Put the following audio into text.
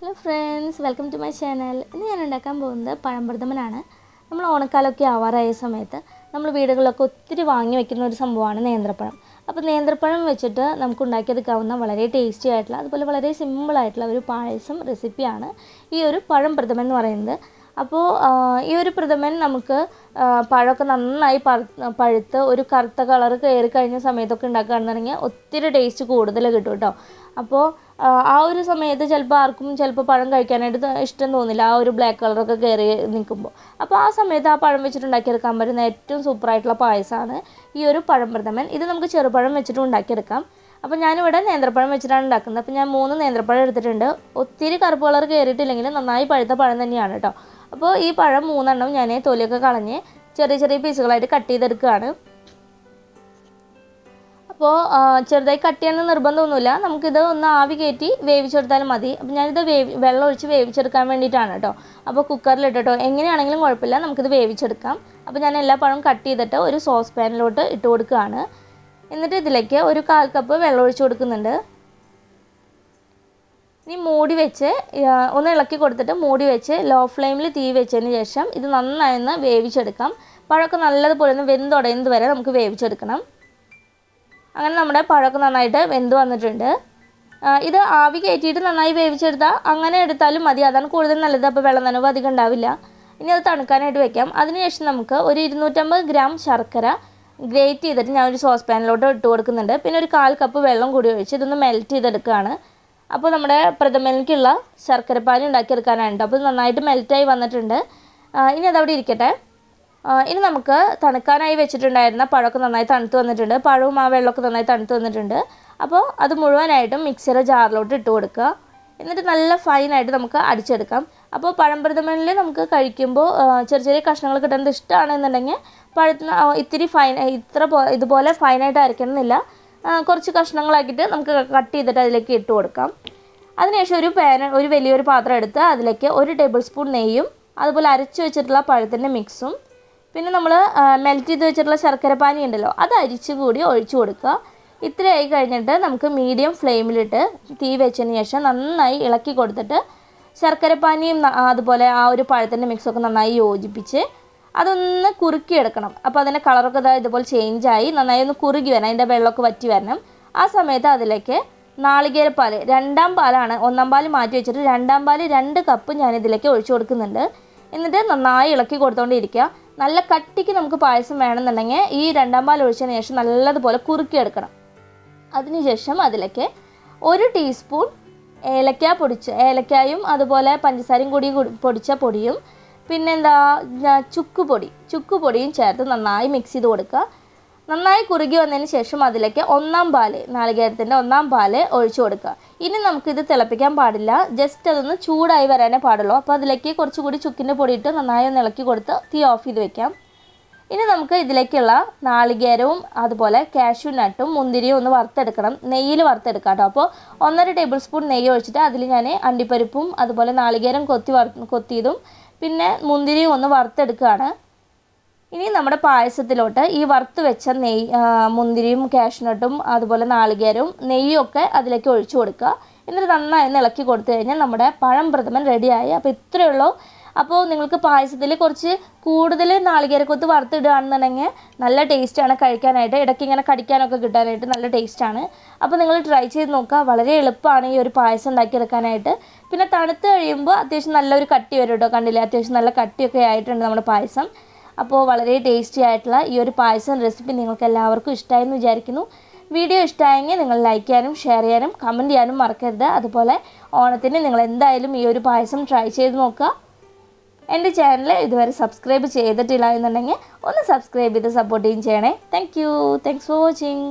Hello friends, welcome to my channel. ഇന്ന് ഞാൻ ഉണ്ടാക്കാൻ പോകുന്നത് പഴം പ്രഥമനാണ്. നമ്മൾ ഓണക്കാലമൊക്കെ ആവാറായ സമയത്ത് നമ്മൾ വീടുകളിലൊക്കെ ഒത്തിരി വാങ്ങി വെക്കുന്ന ഒരു സംഭവമാണ് നേന്ത്രപ്പഴം. അപ്പോൾ നേന്ത്രപ്പഴം വെച്ചിട്ട് നമുക്ക് ഉണ്ടാക്കിയെടുക്കാവുന്ന വളരെ ടേസ്റ്റി ആയിട്ടുള്ള അതുപോലെ വളരെ സിമ്പിൾ ആയിട്ടുള്ള ഒരു പായസം റെസിപ്പിയാണ് ഈ ഒരു പഴം പ്രഥമൻ എന്ന് പറയുന്നത്. അപ്പോൾ ഈ ഒരു പ്രഥമൻ നമുക്ക് പഴമൊക്കെ നന്നായി പഴുത്ത് ഒരു കറുത്ത കളർ കയറി കഴിഞ്ഞ സമയത്തൊക്കെ ഉണ്ടാക്കുകയാണെന്നുണ്ടെങ്കിൽ ഒത്തിരി ടേസ്റ്റ് കൂടുതൽ കിട്ടും കേട്ടോ. അപ്പോൾ ആ ഒരു സമയത്ത് ചിലപ്പോൾ പഴം കഴിക്കാനായിട്ട് ഇഷ്ടം തോന്നില്ല, ആ ഒരു ബ്ലാക്ക് കളറൊക്കെ കയറി നിൽക്കുമ്പോൾ. അപ്പോൾ ആ സമയത്ത് ആ പഴം വെച്ചിട്ട് ഉണ്ടാക്കിയെടുക്കാൻ പറ്റുന്ന ഏറ്റവും സൂപ്പറായിട്ടുള്ള പായസമാണ് ഈ ഒരു പഴം പ്രഥമൻ. ഇത് നമുക്ക് ചെറുപഴം വെച്ചിട്ട് ഉണ്ടാക്കിയെടുക്കാം. അപ്പോൾ ഞാനിവിടെ നേന്ത്രപ്പഴം വെച്ചിട്ടാണ് ഉണ്ടാക്കുന്നത്. അപ്പോൾ ഞാൻ 3 നേന്ത്രപ്പഴം എടുത്തിട്ടുണ്ട്. ഒത്തിരി കറുപ്പ് കളർ കയറിയിട്ടില്ലെങ്കിൽ നന്നായി പഴുത്ത പഴം തന്നെയാണ് കേട്ടോ. അപ്പോൾ ഈ പഴം 3 എണ്ണം ഞാൻ തൊലിയൊക്കെ കളഞ്ഞ് ചെറിയ ചെറിയ പീസുകളായിട്ട് കട്ട് ചെയ്തെടുക്കുകയാണ്. അപ്പോൾ ചെറുതായി കട്ട് ചെയ്യണമെന്ന് നിർബന്ധമൊന്നുമില്ല, നമുക്കിത് ഒന്ന് ആവി കയറ്റി വേവിച്ചെടുത്താലും മതി. അപ്പോൾ ഞാനിത് വെള്ളം ഒഴിച്ച് വേവിച്ചെടുക്കാൻ വേണ്ടിയിട്ടാണ് കേട്ടോ. അപ്പോൾ കുക്കറിലിട്ടോ എങ്ങനെയാണെങ്കിലും കുഴപ്പമില്ല, നമുക്കിത് വേവിച്ചെടുക്കാം. അപ്പോൾ ഞാൻ എല്ലാ പഴവും കട്ട് ചെയ്തിട്ട് ഒരു സോസ് പാനിലോട്ട് ഇട്ട് കൊടുക്കുകയാണ്. എന്നിട്ട് ഇതിലേക്ക് ഒരു 1/4 കപ്പ് വെള്ളം ഒഴിച്ച് കൊടുക്കുന്നുണ്ട്. ഇനി മൂടി വെച്ച് ഒന്ന് ഇളക്കി കൊടുത്തിട്ട് മൂടി വെച്ച് ലോ ഫ്ലെയിമിൽ തീ വെച്ചതിന് ശേഷം ഇത് നന്നായി ഒന്ന് വേവിച്ചെടുക്കാം. പഴമൊക്കെ നല്ലതുപോലെ ഒന്ന് വെന്തുടയുന്നത് വരെ നമുക്ക് വേവിച്ചെടുക്കണം. അങ്ങനെ നമ്മുടെ പഴമൊക്കെ നന്നായിട്ട് വെന്ത് വന്നിട്ടുണ്ട്. ഇത് ആവി കയറ്റിയിട്ട് നന്നായി വേവിച്ചെടുത്താൽ അങ്ങനെ എടുത്താലും മതി, അതാണ് കൂടുതൽ നല്ലത്. അപ്പോൾ വെള്ളം നനവ് അധികം ഉണ്ടാവില്ല. ഇനി അത് തണുക്കാനായിട്ട് വെക്കാം. അതിനുശേഷം നമുക്ക് ഒരു 250 ഗ്രാം ശർക്കര ഗ്രേറ്റ് ചെയ്തിട്ട് ഞാൻ ഒരു സോസ് പാനിലോട്ട് ഇട്ട് കൊടുക്കുന്നുണ്ട്. പിന്നെ ഒരു 1/4 കപ്പ് വെള്ളം കൂടി ഒഴിച്ച് ഇതൊന്ന് മെൽറ്റ് ചെയ്തെടുക്കുകയാണ്. അപ്പോൾ നമ്മുടെ പ്രഥമനിലേക്കുള്ള ശർക്കരപ്പാനി ഉണ്ടാക്കിയെടുക്കാനാണ്. അപ്പോൾ ഇത് നന്നായിട്ട് മെൽറ്റായി വന്നിട്ടുണ്ട്. ഇനി അതവിടെ ഇരിക്കട്ടെ. ഇനി നമുക്ക് തണുക്കാനായി വെച്ചിട്ടുണ്ടായിരുന്ന പഴമൊക്കെ നന്നായി തണുത്ത് വന്നിട്ടുണ്ട്. പഴവും ആ വെള്ളമൊക്കെ നന്നായി തണുത്ത് വന്നിട്ടുണ്ട്. അപ്പോൾ അത് മുഴുവനായിട്ടും മിക്സിയുടെ ജാറിലോട്ട് ഇട്ട് കൊടുക്കുക. എന്നിട്ട് നല്ല ഫൈനായിട്ട് നമുക്ക് അടിച്ചെടുക്കാം. അപ്പോൾ പഴം പ്രഥമനിൽ നമുക്ക് കഴിക്കുമ്പോൾ ചെറിയ ചെറിയ കഷ്ണങ്ങൾ കിട്ടുന്നത് ഇഷ്ടമാണെന്നുണ്ടെങ്കിൽ ഇത്തിരി ഇതുപോലെ ഫൈനായിട്ട് അരയ്ക്കണമെന്നില്ല, കുറച്ച് കഷ്ണങ്ങളാക്കിയിട്ട് നമുക്ക് കട്ട് ചെയ്തിട്ട് അതിലേക്ക് ഇട്ട് കൊടുക്കാം. അതിനുശേഷം ഒരു വലിയൊരു പാത്രം എടുത്ത് അതിലേക്ക് 1 ടേബിൾ സ്പൂൺ നെയ്യും അതുപോലെ അരച്ച് വെച്ചിട്ടുള്ള പഴത്തിൻ്റെ മിക്സും പിന്നെ നമ്മൾ മെൽറ്റ് ചെയ്ത് വെച്ചിട്ടുള്ള ശർക്കരപ്പാനി ഉണ്ടല്ലോ അത് അരിച്ച് കൂടി ഒഴിച്ചു കൊടുക്കുക. ഇത്രയായി കഴിഞ്ഞിട്ട് നമുക്ക് മീഡിയം ഫ്ലെയിമിലിട്ട് തീ വെച്ചതിന് ശേഷം നന്നായി ഇളക്കി കൊടുത്തിട്ട് ശർക്കരപ്പാനിയും അതുപോലെ ആ ഒരു പഴത്തിൻ്റെ മിക്സൊക്കെ നന്നായി യോജിപ്പിച്ച് അതൊന്ന് കുറുക്കിയെടുക്കണം. അപ്പോൾ അതിൻ്റെ കളറൊക്കെ ഇതുപോലെ ചേഞ്ചായി നന്നായി ഒന്ന് കുറുകി വരണം, അതിൻ്റെ വെള്ളമൊക്കെ വറ്റി വരണം. ആ സമയത്ത് അതിലേക്ക് നാളികേരപ്പാൽ 2ാം പാലാണ്, 1ാം പാൽ മാറ്റി വെച്ചിട്ട് 2ാം പാൽ 2 കപ്പ് ഞാനിതിലേക്ക് ഒഴിച്ചു കൊടുക്കുന്നുണ്ട്. എന്നിട്ട് നന്നായി ഇളക്കി കൊടുത്തുകൊണ്ടിരിക്കുക. നല്ല കട്ടിക്ക് നമുക്ക് പായസം വേണമെന്നുണ്ടെങ്കിൽ ഈ 2ാം പാൽ ഒഴിച്ചതിന് ശേഷം നല്ലതുപോലെ കുറുക്കിയെടുക്കണം. അതിനുശേഷം അതിലേക്ക് 1 ടീസ്പൂൺ ഏലക്കായും അതുപോലെ പഞ്ചസാരയും കൂടി പൊടിച്ച പൊടിയും പിന്നെന്താ ചുക്കുപൊടിയും ചേർത്ത് നന്നായി മിക്സ് ചെയ്ത് കൊടുക്കുക. നന്നായി കുറുകി വന്നതിന് ശേഷം അതിലേക്ക് 1ാം പാൽ, നാളികേരത്തിൻ്റെ 1ാം പാൽ ഒഴിച്ചു കൊടുക്കുക. ഇനി നമുക്കിത് തിളപ്പിക്കാൻ പാടില്ല, ജസ്റ്റ് അതൊന്ന് ചൂടായി വരാനേ പാടുള്ളൂ. അപ്പോൾ അതിലേക്ക് കുറച്ചുകൂടി ചുക്കിൻ്റെ പൊടി ഇട്ട് നന്നായി ഒന്ന് ഇളക്കി കൊടുത്ത് തീ ഓഫ് ചെയ്ത് വെക്കാം. ഇനി നമുക്ക് ഇതിലേക്കുള്ള നാളികേരവും അതുപോലെ കാഷ്യൂ നട്ടും മുന്തിരിയും ഒന്ന് വറുത്തെടുക്കണം, നെയ്യിൽ വറുത്തെടുക്കാം കേട്ടോ. അപ്പോൾ 1.5 ടേബിൾ സ്പൂൺ നെയ്യ് ഒഴിച്ചിട്ട് അതിൽ ഞാൻ അണ്ടിപ്പരിപ്പും അതുപോലെ നാളികേരം കൊത്തിയതും പിന്നെ മുന്തിരിയും ഒന്ന് വറുത്തെടുക്കുകയാണ്. ഇനി നമ്മുടെ പായസത്തിലോട്ട് ഈ വറുത്ത് വെച്ച മുന്തിരിയും കാഷ്നട്ടും അതുപോലെ നാളികേരവും നെയ്യും ഒക്കെ അതിലേക്ക് ഒഴിച്ചു കൊടുക്കുക. എന്നിട്ട് നന്നായി ഒന്ന് ഇളക്കി കൊടുത്തു കഴിഞ്ഞാൽ നമ്മുടെ പഴം പ്രഥമൻ റെഡിയായി. അപ്പോൾ ഇത്രയേ ഉള്ളൂ. അപ്പോൾ നിങ്ങൾക്ക് പായസത്തിൽ കുറച്ച് കൂടുതൽ നാളികേരക്കൊത്ത് വറുത്തിടുകയാണെന്നുണ്ടെങ്കിൽ നല്ല ടേസ്റ്റാണ് കഴിക്കാനായിട്ട്, ഇടയ്ക്ക് ഇങ്ങനെ കടിക്കാനൊക്കെ കിട്ടാനായിട്ട് നല്ല ടേസ്റ്റാണ്. അപ്പോൾ നിങ്ങൾ ട്രൈ ചെയ്ത് നോക്കുക, വളരെ എളുപ്പമാണ് ഈ ഒരു പായസം ഉണ്ടാക്കിയെടുക്കാനായിട്ട്. പിന്നെ തണുത്ത് കഴിയുമ്പോൾ അത്യാവശ്യം നല്ലൊരു കട്ടി വരും കേട്ടോ. കണ്ടില്ലേ, അത്യാവശ്യം നല്ല കട്ടിയൊക്കെ ആയിട്ടുണ്ട് നമ്മുടെ പായസം. അപ്പോൾ വളരെ ടേസ്റ്റി ആയിട്ടുള്ള ഈ ഒരു പായസം റെസിപ്പി നിങ്ങൾക്ക് എല്ലാവർക്കും ഇഷ്ടമായെന്ന് വിചാരിക്കുന്നു. വീഡിയോ ഇഷ്ടമായെങ്കിൽ നിങ്ങൾ ലൈക്ക് ചെയ്യാനും ഷെയർ ചെയ്യാനും കമൻറ്റ് ചെയ്യാനും മറക്കരുത്. അതുപോലെ ഓണത്തിന് നിങ്ങൾ എന്തായാലും ഈ ഒരു പായസം ട്രൈ ചെയ്ത് നോക്കുക. എൻ്റെ ചാനൽ ഇതുവരെ സബ്സ്ക്രൈബ് ചെയ്തിട്ടില്ല എന്നുണ്ടെങ്കിൽ ഒന്ന് സബ്സ്ക്രൈബ് ചെയ്ത് സപ്പോർട്ട് ചെയ്യണേ. Thanks for watching.